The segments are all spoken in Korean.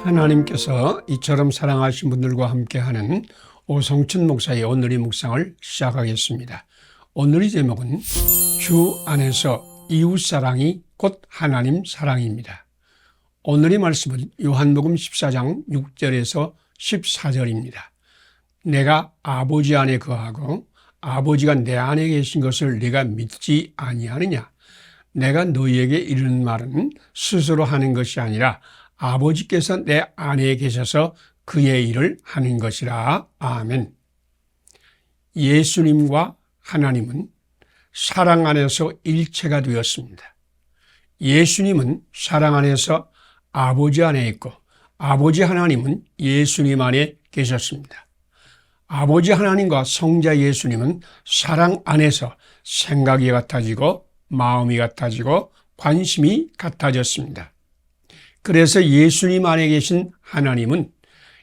하나님께서 이처럼 사랑하신 분들과 함께하는 오성춘 목사의 오늘의 묵상을 시작하겠습니다. 오늘의 제목은 주 안에서 이웃사랑이 곧 하나님 사랑입니다. 오늘의 말씀은 요한복음 14장 6절에서 14절입니다. 내가 아버지 안에 거하고 아버지가 내 안에 계신 것을 네가 믿지 아니하느냐? 내가 너희에게 이르는 말은 스스로 하는 것이 아니라 아버지께서 내 안에 계셔서 그의 일을 하는 것이라. 아멘. 예수님과 하나님은 사랑 안에서 일체가 되었습니다. 예수님은 사랑 안에서 아버지 안에 있고 아버지 하나님은 예수님 안에 계셨습니다. 아버지 하나님과 성자 예수님은 사랑 안에서 생각이 같아지고 마음이 같아지고 관심이 같아졌습니다. 그래서 예수님 안에 계신 하나님은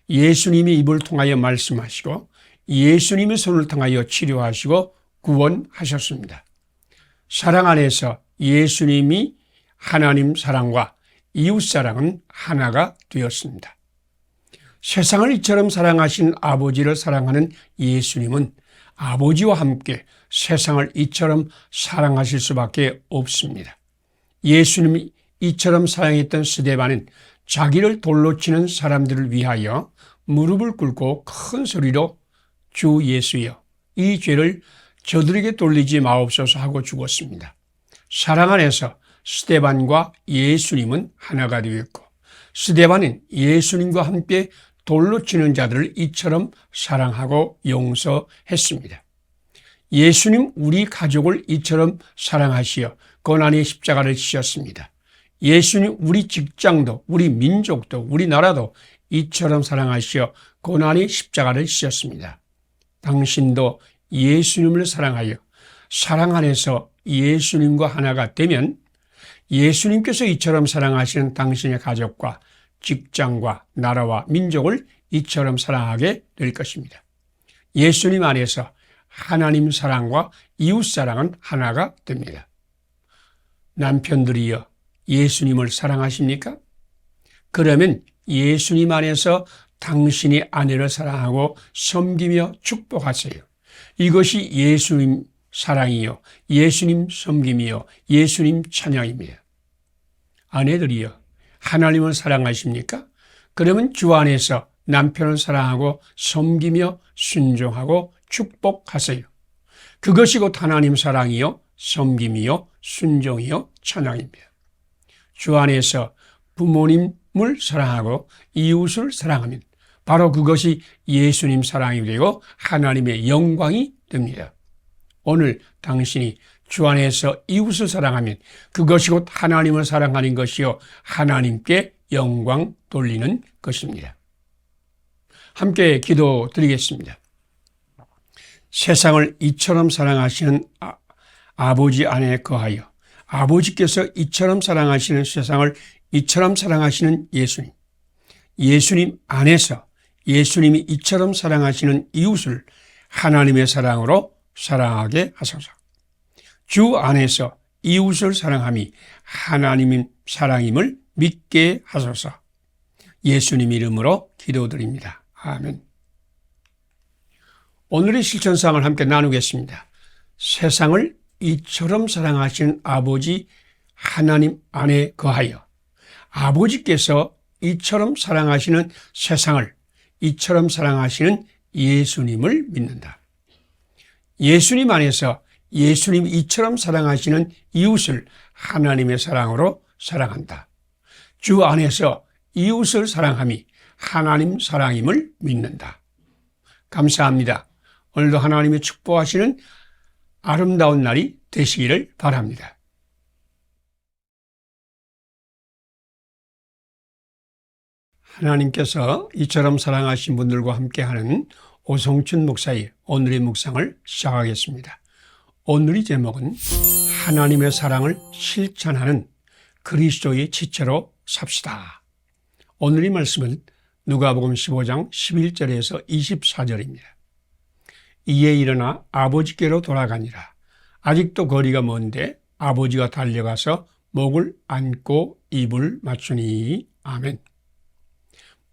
예수님의 입을 통하여 말씀하시고 예수님의 손을 통하여 치료하시고 구원하셨습니다. 사랑 안에서 예수님이 하나님 사랑과 이웃 사랑은 하나가 되었습니다. 세상을 이처럼 사랑하신 아버지를 사랑하는 예수님은 아버지와 함께 세상을 이처럼 사랑하실 수밖에 없습니다. 예수님이 이처럼 사랑했던 스데반은 자기를 돌로 치는 사람들을 위하여 무릎을 꿇고 큰 소리로 주 예수여, 이 죄를 저들에게 돌리지 마옵소서 하고 죽었습니다. 사랑 안에서 스데반과 예수님은 하나가 되었고 스데반은 예수님과 함께 돌로 치는 자들을 이처럼 사랑하고 용서했습니다. 예수님 우리 가족을 이처럼 사랑하시어 고난의 십자가를 지셨습니다. 예수님 우리 직장도 우리 민족도 우리나라도 이처럼 사랑하시어 고난의 십자가를 지셨습니다. 당신도 예수님을 사랑하여 사랑 안에서 예수님과 하나가 되면 예수님께서 이처럼 사랑하시는 당신의 가족과 직장과 나라와 민족을 이처럼 사랑하게 될 것입니다. 예수님 안에서 하나님 사랑과 이웃 사랑은 하나가 됩니다. 남편들이여 예수님을 사랑하십니까? 그러면 예수님 안에서 당신이 아내를 사랑하고 섬기며 축복하세요. 이것이 예수님 사랑이요, 예수님 섬김이요, 예수님 찬양입니다. 아내들이여 하나님을 사랑하십니까? 그러면 주 안에서 남편을 사랑하고 섬기며 순종하고 축복하세요. 그것이 곧 하나님 사랑이요, 섬김이요, 순종이요, 찬양입니다. 주 안에서 부모님을 사랑하고 이웃을 사랑하면 바로 그것이 예수님 사랑이 되고 하나님의 영광이 됩니다. 오늘 당신이 주 안에서 이웃을 사랑하면 그것이 곧 하나님을 사랑하는 것이요 하나님께 영광 돌리는 것입니다. 함께 기도드리겠습니다. 세상을 이처럼 사랑하시는 아버지 안에 거하여 아버지께서 이처럼 사랑하시는 세상을 이처럼 사랑하시는 예수님, 예수님 안에서 예수님이 이처럼 사랑하시는 이웃을 하나님의 사랑으로 사랑하게 하소서. 주 안에서 이웃을 사랑함이 하나님의 사랑임을 믿게 하소서. 예수님 이름으로 기도드립니다. 아멘. 오늘의 실천사항을 함께 나누겠습니다. 세상을 이처럼 사랑하시는 아버지 하나님 안에 거하여 아버지께서 이처럼 사랑하시는 세상을 이처럼 사랑하시는 예수님을 믿는다. 예수님 안에서 예수님 이처럼 사랑하시는 이웃을 하나님의 사랑으로 사랑한다. 주 안에서 이웃을 사랑함이 하나님 사랑임을 믿는다. 감사합니다. 오늘도 하나님이 축복하시는 아름다운 날이 되시기를 바랍니다. 하나님께서 이처럼 사랑하신 분들과 함께하는 오성춘 목사의 오늘의 묵상을 시작하겠습니다. 오늘의 제목은 하나님의 사랑을 실천하는 그리스도의 지체로 삽시다. 오늘의 말씀은 누가복음 15장 11절에서 24절입니다. 이에 일어나 아버지께로 돌아가니라. 아직도 거리가 먼데 아버지가 달려가서 목을 안고 입을 맞추니. 아멘.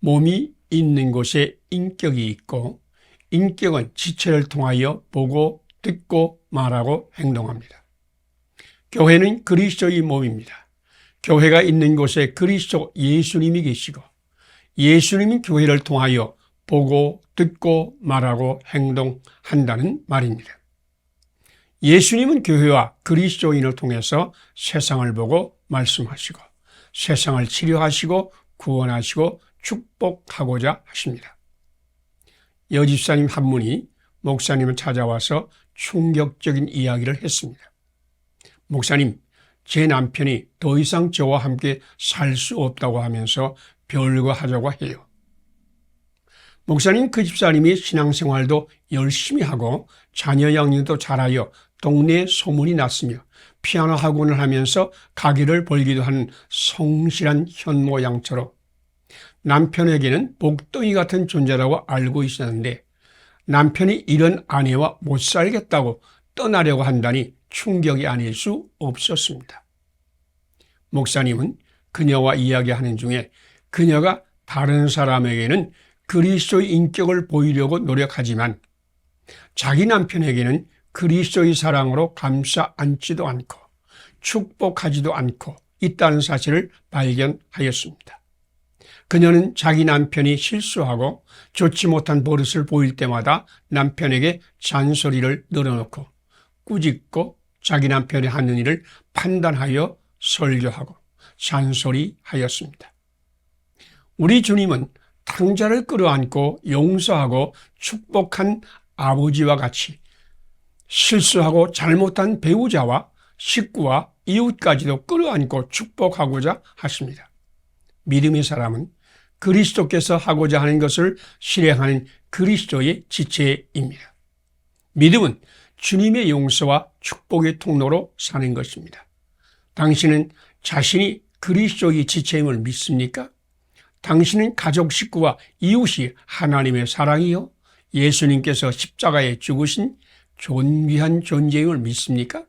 몸이 있는 곳에 인격이 있고 인격은 지체를 통하여 보고 듣고 말하고 행동합니다. 교회는 그리스도의 몸입니다. 교회가 있는 곳에 그리스도 예수님이 계시고 예수님이 교회를 통하여 보고 듣고 말하고 행동한다는 말입니다. 예수님은 교회와 그리스도인을 통해서 세상을 보고 말씀하시고 세상을 치료하시고 구원하시고 축복하고자 하십니다. 여집사님 한 분이 목사님을 찾아와서 충격적인 이야기를 했습니다. 목사님, 제 남편이 더 이상 저와 함께 살 수 없다고 하면서 별거하자고 해요. 목사님, 그 집사님이 신앙생활도 열심히 하고 자녀 양육도 잘하여 동네에 소문이 났으며 피아노 학원을 하면서 가게를 벌기도 하는 성실한 현모 양처럼 남편에게는 복덩이 같은 존재라고 알고 있었는데 남편이 이런 아내와 못 살겠다고 떠나려고 한다니 충격이 아닐 수 없었습니다. 목사님은 그녀와 이야기하는 중에 그녀가 다른 사람에게는 그리스도의 인격을 보이려고 노력하지만 자기 남편에게는 그리스도의 사랑으로 감싸 안지도 않고 축복하지도 않고 있다는 사실을 발견하였습니다. 그녀는 자기 남편이 실수하고 좋지 못한 버릇을 보일 때마다 남편에게 잔소리를 늘어놓고 꾸짖고 자기 남편이 하는 일을 판단하여 설교하고 잔소리하였습니다. 우리 주님은 탕자를 끌어안고 용서하고 축복한 아버지와 같이 실수하고 잘못한 배우자와 식구와 이웃까지도 끌어안고 축복하고자 하십니다. 믿음의 사람은 그리스도께서 하고자 하는 것을 실행하는 그리스도의 지체입니다. 믿음은 주님의 용서와 축복의 통로로 사는 것입니다. 당신은 자신이 그리스도의 지체임을 믿습니까? 당신은 가족 식구와 이웃이 하나님의 사랑이요 예수님께서 십자가에 죽으신 존귀한 존재임을 믿습니까?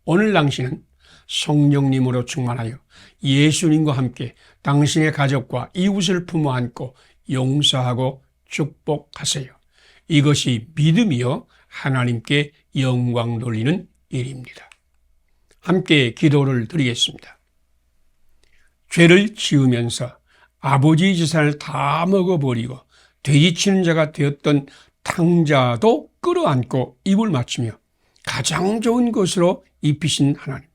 오늘 당신은 성령님으로 충만하여 예수님과 함께 당신의 가족과 이웃을 품어 안고 용서하고 축복하세요. 이것이 믿음이요 하나님께 영광 돌리는 일입니다. 함께 기도를 드리겠습니다. 죄를 지으면서 아버지의 재산을 다 먹어버리고 돼지치는 자가 되었던 탕자도 끌어안고 입을 맞추며 가장 좋은 것으로 입히신 하나님,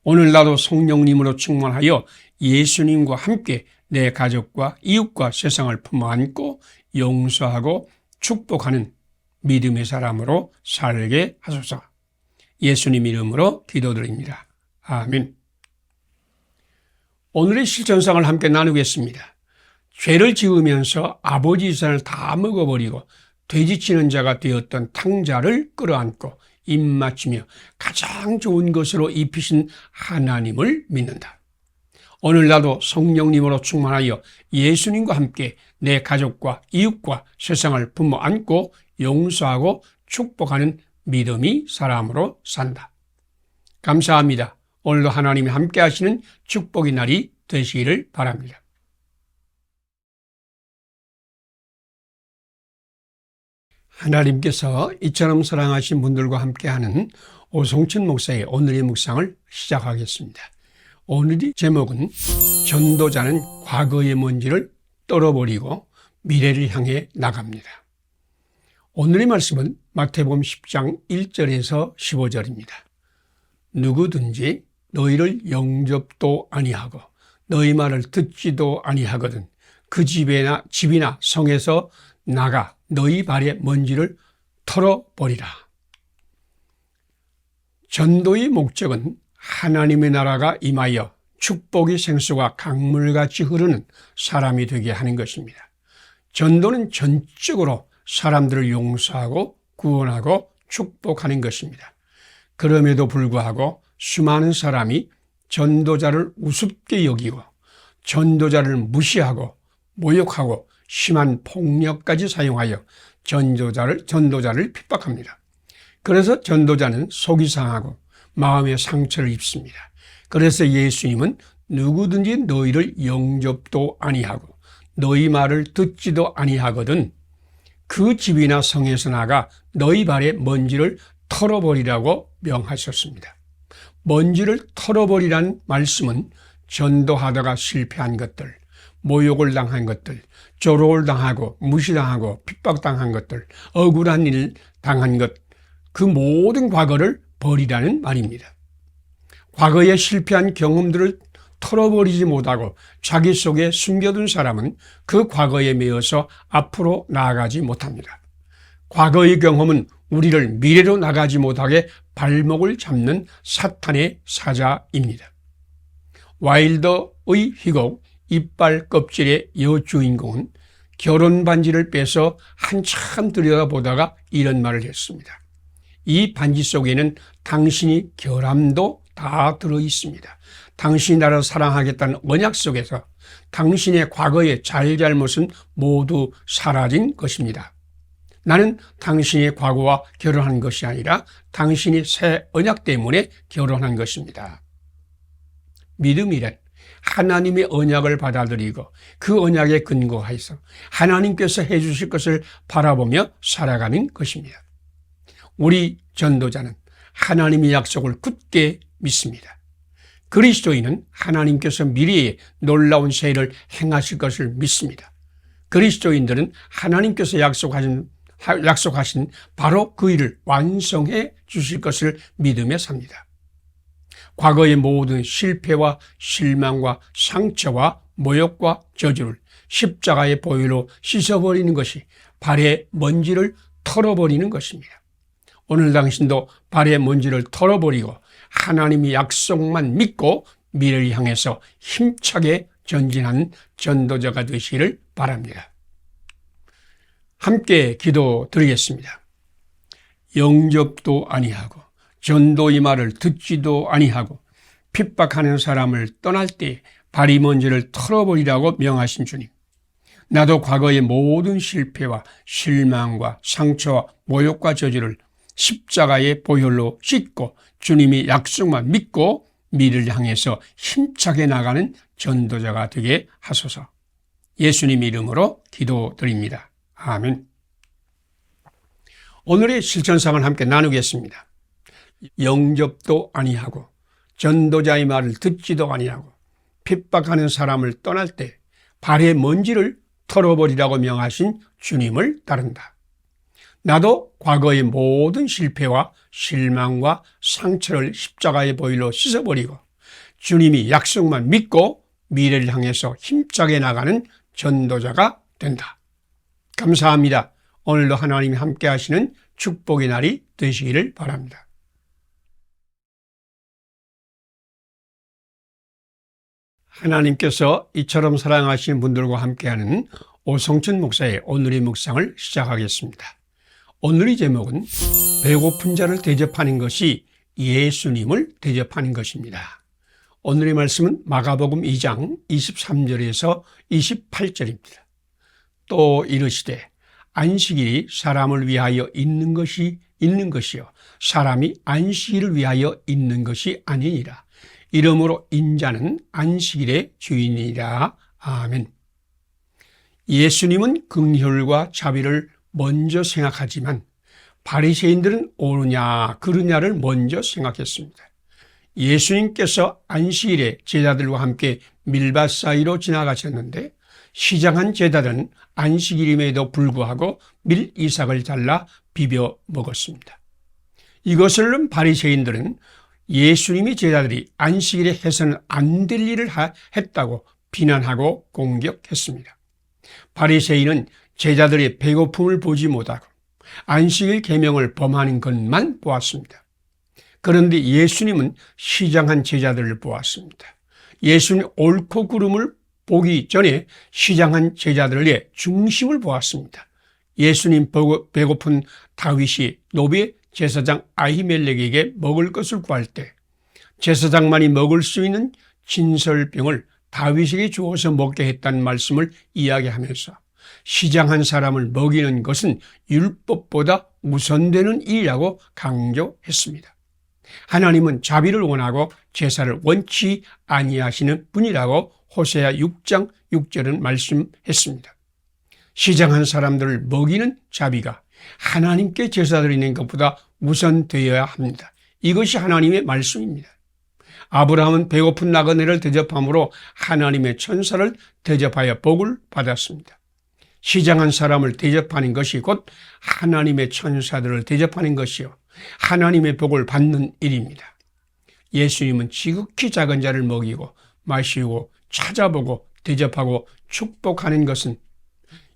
오늘 나도 성령님으로 충만하여 예수님과 함께 내 가족과 이웃과 세상을 품어 안고 용서하고 축복하는 믿음의 사람으로 살게 하소서. 예수님 이름으로 기도드립니다. 아멘. 오늘의 실천상을 함께 나누겠습니다. 죄를 지으면서 아버지 재산을 다 먹어버리고 돼지치는 자가 되었던 탕자를 끌어안고 입 맞추며 가장 좋은 것으로 입히신 하나님을 믿는다. 오늘 나도 성령님으로 충만하여 예수님과 함께 내 가족과 이웃과 세상을 품어 안고 용서하고 축복하는 믿음이 사람으로 산다. 감사합니다. 오늘도 하나님이 함께 하시는 축복의 날이 되시기를 바랍니다. 하나님께서 이처럼 사랑하신 분들과 함께하는 오성춘 목사의 오늘의 묵상을 시작하겠습니다. 오늘의 제목은 전도자는 과거의 먼지를 떨어버리고 미래를 향해 나갑니다. 오늘의 말씀은 마태복음 10장 1절에서 15절입니다. 누구든지 너희를 영접도 아니하고 너희 말을 듣지도 아니하거든 그 집이나 성에서 나가 너희 발의 먼지를 털어버리라. 전도의 목적은 하나님의 나라가 임하여 축복의 생수가 강물같이 흐르는 사람이 되게 하는 것입니다. 전도는 전적으로 사람들을 용서하고 구원하고 축복하는 것입니다. 그럼에도 불구하고 수많은 사람이 전도자를 우습게 여기고 전도자를 무시하고 모욕하고 심한 폭력까지 사용하여 전도자를 핍박합니다. 그래서 전도자는 속이 상하고 마음의 상처를 입습니다. 그래서 예수님은 누구든지 너희를 영접도 아니하고 너희 말을 듣지도 아니하거든 그 집이나 성에서 나가 너희 발의 먼지를 털어버리라고 명하셨습니다. 먼지를 털어버리란 말씀은 전도하다가 실패한 것들, 모욕을 당한 것들, 조롱을 당하고 무시당하고 핍박당한 것들, 억울한 일 당한 것, 그 모든 과거를 버리라는 말입니다. 과거에 실패한 경험들을 털어버리지 못하고 자기 속에 숨겨둔 사람은 그 과거에 매여서 앞으로 나아가지 못합니다. 과거의 경험은 우리를 미래로 나가지 못하게 발목을 잡는 사탄의 사자입니다. 와일더의 희곡 이빨 껍질의 여주인공은 결혼 반지를 빼서 한참 들여다보다가 이런 말을 했습니다. 이 반지 속에는 당신이 결함도 다 들어 있습니다. 당신이 나를 사랑하겠다는 언약 속에서 당신의 과거의 잘잘못은 모두 사라진 것입니다. 나는 당신의 과거와 결혼한 것이 아니라 당신이 새 언약 때문에 결혼한 것입니다. 믿음이란 하나님의 언약을 받아들이고 그 언약에 근거해서 하나님께서 해주실 것을 바라보며 살아가는 것입니다. 우리 전도자는 하나님의 약속을 굳게 믿습니다. 그리스도인은 하나님께서 미래에 놀라운 세일을 행하실 것을 믿습니다. 그리스도인들은 하나님께서 약속하신 바로 그 일을 완성해 주실 것을 믿으며 삽니다. 과거의 모든 실패와 실망과 상처와 모욕과 저주를 십자가의 보혈로 씻어버리는 것이 발의 먼지를 털어버리는 것입니다. 오늘 당신도 발의 먼지를 털어버리고 하나님의 약속만 믿고 미래를 향해서 힘차게 전진하는 전도자가 되시기를 바랍니다. 함께 기도드리겠습니다. 영접도 아니하고 전도의 말을 듣지도 아니하고 핍박하는 사람을 떠날 때 발이 먼지를 털어버리라고 명하신 주님, 나도 과거의 모든 실패와 실망과 상처와 모욕과 저주를 십자가의 보혈로 씻고 주님이 약속만 믿고 미래를 향해서 힘차게 나가는 전도자가 되게 하소서. 예수님 이름으로 기도드립니다. 아멘. 오늘의 실천상을 함께 나누겠습니다. 영접도 아니하고 전도자의 말을 듣지도 아니하고 핍박하는 사람을 떠날 때 발의 먼지를 털어버리라고 명하신 주님을 따른다. 나도 과거의 모든 실패와 실망과 상처를 십자가의 보혈로 씻어버리고 주님이 약속만 믿고 미래를 향해서 힘차게 나가는 전도자가 된다. 감사합니다. 오늘도 하나님이 함께 하시는 축복의 날이 되시기를 바랍니다. 하나님께서 이처럼 사랑하시는 분들과 함께하는 오성천 목사의 오늘의 묵상을 시작하겠습니다. 오늘의 제목은 배고픈 자를 대접하는 것이 예수님을 대접하는 것입니다. 오늘의 말씀은 마가복음 2장 23절에서 28절입니다. 또 이르시되 안식일이 사람을 위하여 있는 것이요 사람이 안식일을 위하여 있는 것이 아니니라. 이러므로 인자는 안식일의 주인이라. 아멘. 예수님은 긍휼과 자비를 먼저 생각하지만 바리새인들은 옳으냐 그르냐를 먼저 생각했습니다. 예수님께서 안식일에 제자들과 함께 밀밭 사이로 지나가셨는데 시장한 제자들은 안식일임에도 불구하고 밀이삭을 잘라 비벼 먹었습니다. 이것을 바리새인들은 예수님이 제자들이 안식일에 해서는 안 될 일을 했다고 비난하고 공격했습니다. 바리새인은 제자들의 배고픔을 보지 못하고 안식일 계명을 범하는 것만 보았습니다. 그런데 예수님은 시장한 제자들을 보았습니다. 예수님 옳고 그름을 보기 전에 시장한 제자들의 중심을 보았습니다. 예수님 배고픈 다윗이 노비 제사장 아히멜렉에게 먹을 것을 구할 때 제사장만이 먹을 수 있는 진설병을 다윗에게 주어서 먹게 했다는 말씀을 이야기하면서 시장한 사람을 먹이는 것은 율법보다 우선되는 일이라고 강조했습니다. 하나님은 자비를 원하고 제사를 원치 아니하시는 분이라고 호세아 6장 6절은 말씀했습니다. 시장한 사람들을 먹이는 자비가 하나님께 제사 드리는 것보다 우선되어야 합니다. 이것이 하나님의 말씀입니다. 아브라함은 배고픈 나그네를 대접함으로 하나님의 천사를 대접하여 복을 받았습니다. 시장한 사람을 대접하는 것이 곧 하나님의 천사들을 대접하는 것이요 하나님의 복을 받는 일입니다. 예수님은 지극히 작은 자를 먹이고 마시고 찾아보고 대접하고 축복하는 것은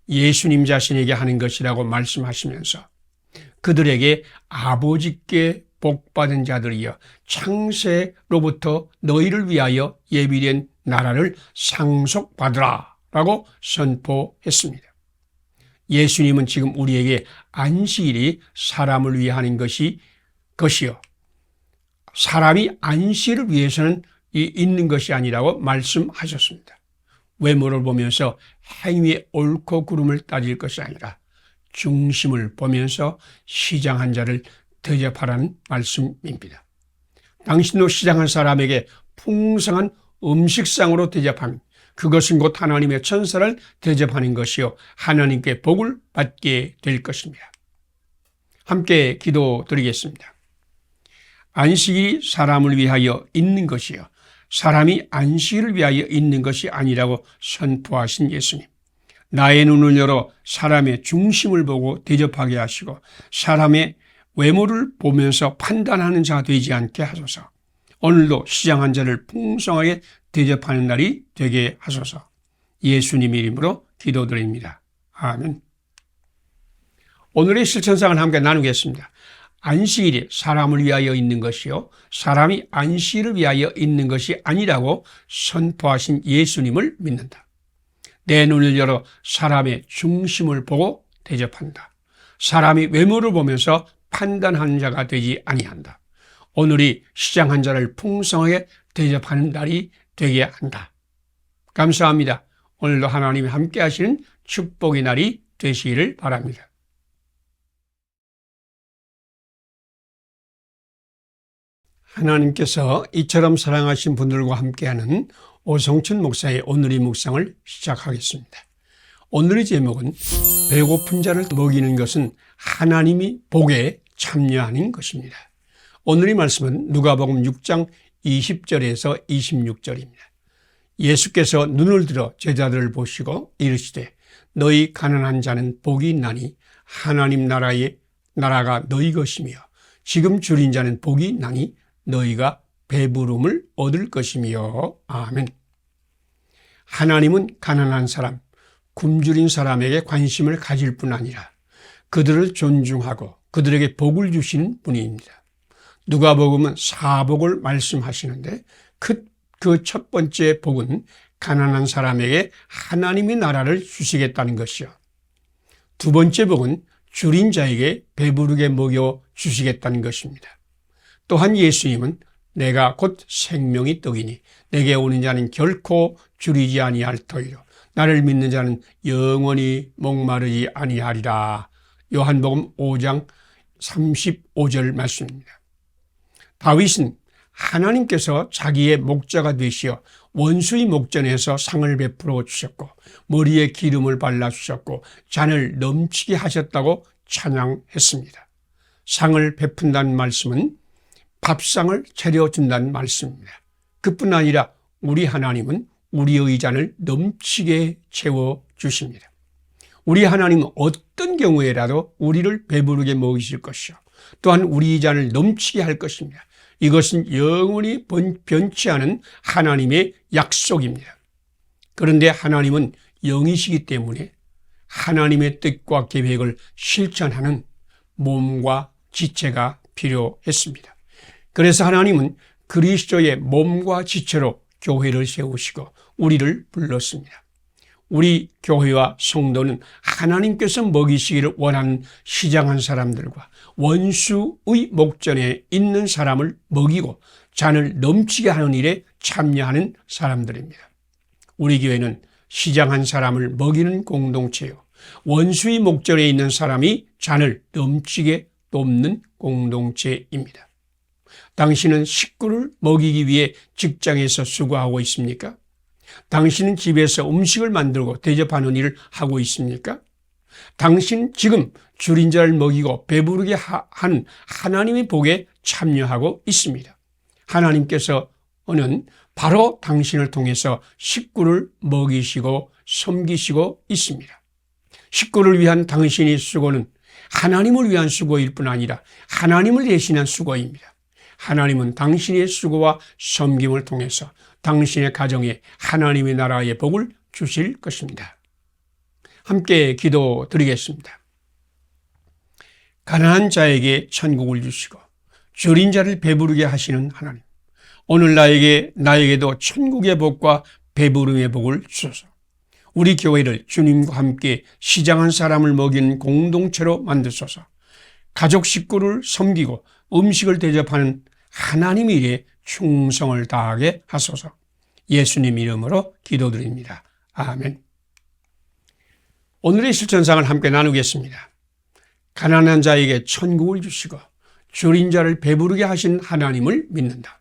예수님 자신에게 하는 것이라고 말씀하시면서 그들에게 아버지께 복받은 자들이여 창세로부터 너희를 위하여 예비된 나라를 상속받으라 라고 선포했습니다. 예수님은 지금 우리에게 안식일이 사람을 위해 하는 것이요 사람이 안식일을 위해서는 있는 것이 아니라고 말씀하셨습니다. 외모를 보면서 행위의 옳고 그름을 따질 것이 아니라 중심을 보면서 시장한 자를 대접하라는 말씀입니다. 당신도 시장한 사람에게 풍성한 음식상으로 대접하면 그것은 곧 하나님의 천사를 대접하는 것이요 하나님께 복을 받게 될 것입니다. 함께 기도드리겠습니다. 안식일이 사람을 위하여 있는 것이요 사람이 안식일을 위하여 있는 것이 아니라고 선포하신 예수님. 나의 눈을 열어 사람의 중심을 보고 대접하게 하시고 사람의 외모를 보면서 판단하는 자 되지 않게 하소서. 오늘도 시장한 자를 풍성하게 대접하는 날이 되게 하소서. 예수님 이름으로 기도드립니다. 아멘. 오늘의 실천상을 함께 나누겠습니다. 안식일이 사람을 위하여 있는 것이요 사람이 안식일을 위하여 있는 것이 아니라고 선포하신 예수님을 믿는다. 내 눈을 열어 사람의 중심을 보고 대접한다. 사람이 외모를 보면서 판단하는 자가 되지 아니한다. 오늘이 시장한 자를 풍성하게 대접하는 날이 되게 한다. 감사합니다. 오늘도 하나님이 함께 하시는 축복의 날이 되시기를 바랍니다. 하나님께서 이처럼 사랑하신 분들과 함께하는 오성춘 목사의 오늘의 묵상을 시작하겠습니다. 오늘의 제목은 배고픈 자를 먹이는 것은 하나님이 복에 참여하는 것입니다. 오늘의 말씀은 누가복음 6장 20절에서 26절입니다. 예수께서 눈을 들어 제자들을 보시고 이르시되 너희 가난한 자는 복이 있나니 하나님 나라가 너희 것이며 지금 줄인 자는 복이 있나니 너희가 배부름을 얻을 것이며 아멘. 하나님은 가난한 사람, 굶주린 사람에게 관심을 가질 뿐 아니라 그들을 존중하고 그들에게 복을 주시는 분입니다. 누가복음은 사복을 말씀하시는데 그 첫 번째 복은 가난한 사람에게 하나님의 나라를 주시겠다는 것이요. 두 번째 복은 줄인 자에게 배부르게 먹여 주시겠다는 것입니다. 또한 예수님은 내가 곧 생명의 떡이니 내게 오는 자는 결코 줄이지 아니할 터이요 나를 믿는 자는 영원히 목마르지 아니하리라. 요한복음 5장 35절 말씀입니다. 다윗은 하나님께서 자기의 목자가 되시어 원수의 목전에서 상을 베풀어 주셨고 머리에 기름을 발라주셨고 잔을 넘치게 하셨다고 찬양했습니다. 상을 베푼다는 말씀은 밥상을 차려준다는 말씀입니다. 그뿐 아니라 우리 하나님은 우리의 잔을 넘치게 채워주십니다. 우리 하나님은 어떤 경우에라도 우리를 배부르게 먹이실 것이요 또한 우리 잔을 넘치게 할 것입니다. 이것은 영원히 변치 않은 하나님의 약속입니다. 그런데 하나님은 영이시기 때문에 하나님의 뜻과 계획을 실천하는 몸과 지체가 필요했습니다. 그래서 하나님은 그리스도의 몸과 지체로 교회를 세우시고 우리를 불렀습니다. 우리 교회와 성도는 하나님께서 먹이시기를 원하는 시장한 사람들과 원수의 목전에 있는 사람을 먹이고 잔을 넘치게 하는 일에 참여하는 사람들입니다. 우리 교회는 시장한 사람을 먹이는 공동체요 원수의 목전에 있는 사람이 잔을 넘치게 돕는 공동체입니다. 당신은 식구를 먹이기 위해 직장에서 수고하고 있습니까? 당신은 집에서 음식을 만들고 대접하는 일을 하고 있습니까? 당신 지금 줄인 자를 먹이고 배부르게 한 하나님의 복에 참여하고 있습니다. 하나님께서는 바로 당신을 통해서 식구를 먹이시고 섬기시고 있습니다. 식구를 위한 당신의 수고는 하나님을 위한 수고일 뿐 아니라 하나님을 대신한 수고입니다. 하나님은 당신의 수고와 섬김을 통해서 당신의 가정에 하나님의 나라의 복을 주실 것입니다. 함께 기도드리겠습니다. 가난한 자에게 천국을 주시고 줄인 자를 배부르게 하시는 하나님, 오늘 나에게도 천국의 복과 배부름의 복을 주소서. 우리 교회를 주님과 함께 시장한 사람을 먹이는 공동체로 만드소서. 가족 식구를 섬기고 음식을 대접하는 하나님의 일에 충성을 다하게 하소서. 예수님 이름으로 기도드립니다. 아멘. 오늘의 실천상을 함께 나누겠습니다. 가난한 자에게 천국을 주시고 줄인 자를 배부르게 하신 하나님을 믿는다.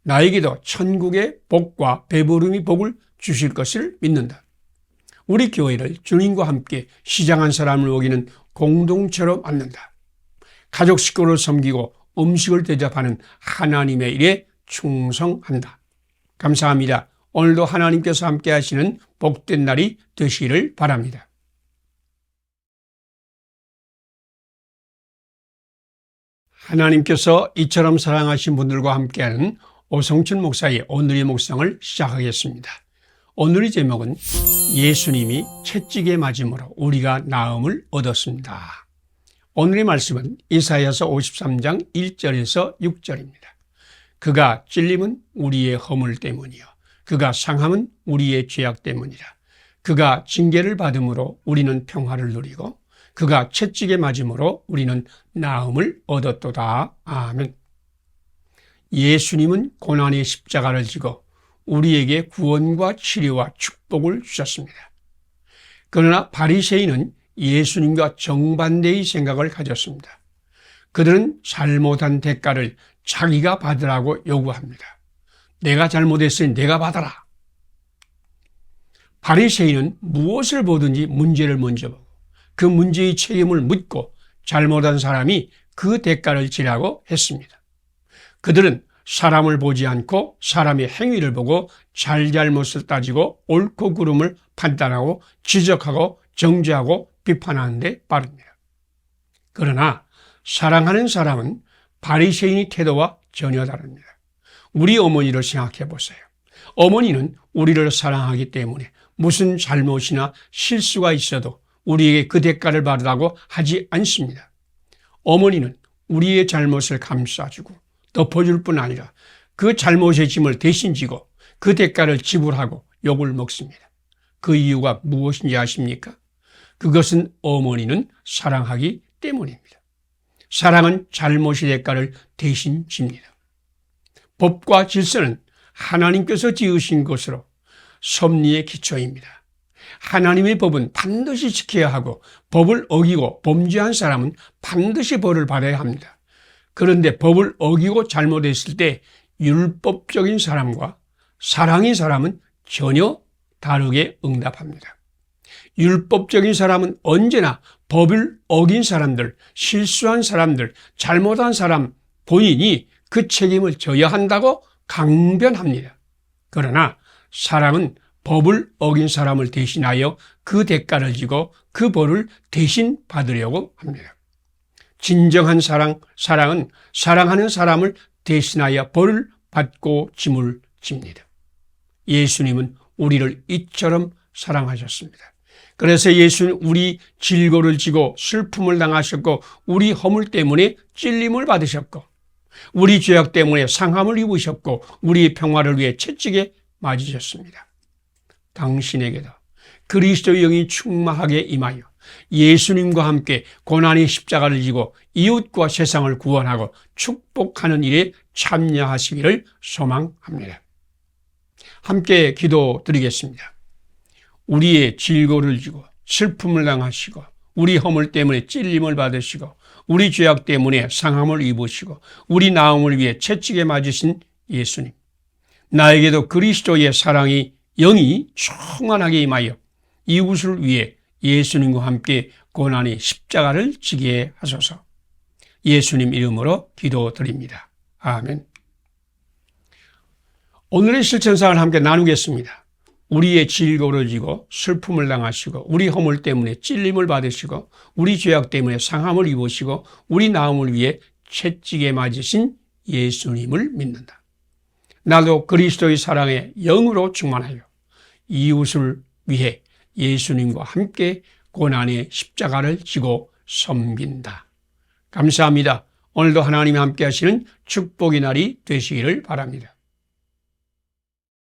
나에게도 천국의 복과 배부름의 복을 주실 것을 믿는다. 우리 교회를 주님과 함께 시장한 사람을 먹이는 공동체로 만든다. 가족 식구를 섬기고 음식을 대접하는 하나님의 일에 충성한다. 감사합니다. 오늘도 하나님께서 함께 하시는 복된 날이 되시기를 바랍니다. 하나님께서 이처럼 사랑하신 분들과 함께하는 오성춘 목사의 오늘의 묵상을 시작하겠습니다. 오늘의 제목은 예수님이 채찍에 맞음으로 우리가 나음을 얻었습니다. 오늘의 말씀은 이사야서 53장 1절에서 6절입니다. 그가 찔림은 우리의 허물 때문이요 그가 상함은 우리의 죄악 때문이라. 그가 징계를 받음으로 우리는 평화를 누리고 그가 채찍에 맞음으로 우리는 나음을 얻었도다. 아멘. 예수님은 고난의 십자가를 지고 우리에게 구원과 치료와 축복을 주셨습니다. 그러나 바리새인은 예수님과 정반대의 생각을 가졌습니다. 그들은 잘못한 대가를 자기가 받으라고 요구합니다. 내가 잘못했으니 내가 받아라. 바리새인은 무엇을 보든지 문제를 먼저 보고 그 문제의 책임을 묻고 잘못한 사람이 그 대가를 지라고 했습니다. 그들은 사람을 보지 않고 사람의 행위를 보고 잘잘못을 따지고 옳고 그름을 판단하고 지적하고 정죄하고 비판하는 데 빠릅니다. 그러나 사랑하는 사람은 바리새인의 태도와 전혀 다릅니다. 우리 어머니를 생각해 보세요. 어머니는 우리를 사랑하기 때문에 무슨 잘못이나 실수가 있어도 우리에게 그 대가를 받으라고 하지 않습니다. 어머니는 우리의 잘못을 감싸주고 덮어줄 뿐 아니라 그 잘못의 짐을 대신 지고 그 대가를 지불하고 욕을 먹습니다. 그 이유가 무엇인지 아십니까? 그것은 어머니는 사랑하기 때문입니다. 사랑은 잘못의 대가를 대신 집니다. 법과 질서는 하나님께서 지으신 것으로 섭리의 기초입니다. 하나님의 법은 반드시 지켜야 하고 법을 어기고 범죄한 사람은 반드시 벌을 받아야 합니다. 그런데 법을 어기고 잘못했을 때 율법적인 사람과 사랑의 사람은 전혀 다르게 응답합니다. 율법적인 사람은 언제나 법을 어긴 사람들, 실수한 사람들, 잘못한 사람 본인이 그 책임을 져야 한다고 강변합니다. 그러나 사랑은 법을 어긴 사람을 대신하여 그 대가를 지고 그 벌을 대신 받으려고 합니다. 진정한 사랑은 사랑하는 사람을 대신하여 벌을 받고 짐을 집니다. 예수님은 우리를 이처럼 사랑하셨습니다. 그래서 예수는 우리 질고를 지고 슬픔을 당하셨고 우리 허물 때문에 찔림을 받으셨고 우리 죄악 때문에 상함을 입으셨고 우리 평화를 위해 채찍에 맞으셨습니다. 당신에게도 그리스도의 영이 충만하게 임하여 예수님과 함께 고난의 십자가를 지고 이웃과 세상을 구원하고 축복하는 일에 참여하시기를 소망합니다. 함께 기도드리겠습니다. 우리의 질고를 지고 슬픔을 당하시고 우리 허물 때문에 찔림을 받으시고 우리 죄악 때문에 상함을 입으시고 우리 나음을 위해 채찍에 맞으신 예수님, 나에게도 그리스도의 사랑이 영이 충만하게 임하여 이웃을 위해 예수님과 함께 고난의 십자가를 지게 하소서. 예수님 이름으로 기도드립니다. 아멘. 오늘의 실천사를 함께 나누겠습니다. 우리의 질고를 지고 슬픔을 당하시고 우리 허물 때문에 찔림을 받으시고 우리 죄악 때문에 상함을 입으시고 우리 나음을 위해 채찍에 맞으신 예수님을 믿는다. 나도 그리스도의 사랑에 영으로 충만하여 이웃을 위해 예수님과 함께 고난의 십자가를 지고 섬긴다. 감사합니다. 오늘도 하나님이 함께 하시는 축복의 날이 되시기를 바랍니다.